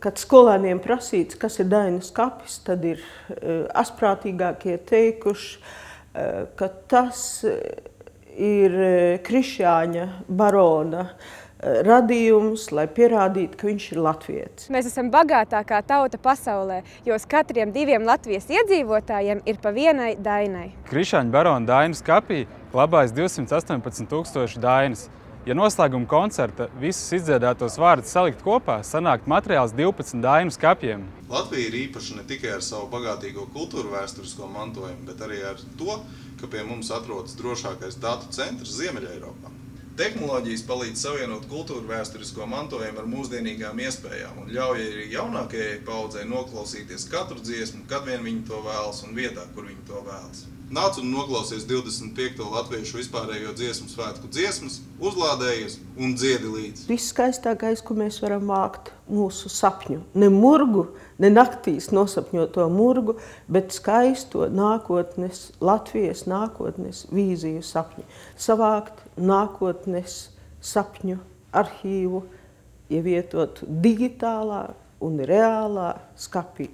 Kad skolēniem prasīts, kas ir Dainas kapis, tad ir asprātīgākie teikuši, ka tas ir Krišjāņa barona radījums, lai pierādītu, ka viņš ir latvietis. Mēs esam bagātākā tauta pasaulē, jo uz katriem 2 Latvijas iedzīvotājiem ir pa vienai Dainai. Krišjāņa barona Dainas kapī glabājas 218,000 Dainas. Ja noslēguma koncerta visus izdziedātos vārdus salikt kopā, sanākt materiāls 12 Dainu skapjiem. Latvija ir īpaša ne tikai ar savu bagātīgo kultūru vēsturisko mantojumu, bet arī ar to, ka pie mums atrodas drošākais datu centrs Ziemeļeiropā. Tehnoloģijas palīdz savienot kultūru vēsturisko mantojumu ar mūsdienīgām iespējām un ļauj arī jaunākajai paudzei noklausīties katru dziesmu, kad vien viņi to vēlas un vietā, kur viņi to vēlas. Nāc un noklausies 25. latviešu vispārējo dziesmu svētku dziesmas, uzlādējies un dziedi līdzi. Viss skaistākais, ko mēs varam vākt, mūsu sapņu. Ne murgu, ne naktīs nosapņoto murgu, bet skaisto nākotnes, Latvijas nākotnes vīziju sapņu. Savākt nākotnes sapņu arhīvu, ievietot digitālā un reālā skapī.